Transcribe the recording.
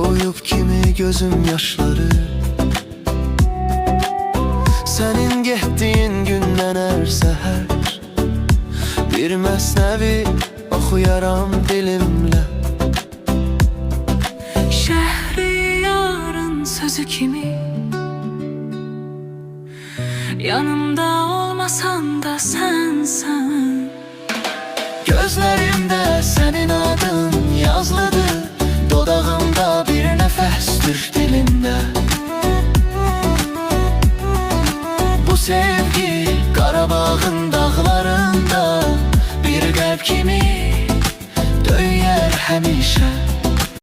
Koyup kimi gözüm yaşları Senin getdiyin gündən hər səhər Bir məsnəvi oxuyaram dilimlə Şəhriyarın sözü kimi Yanımda olmasan da sensen Gözlerimde senin adın yazılıdır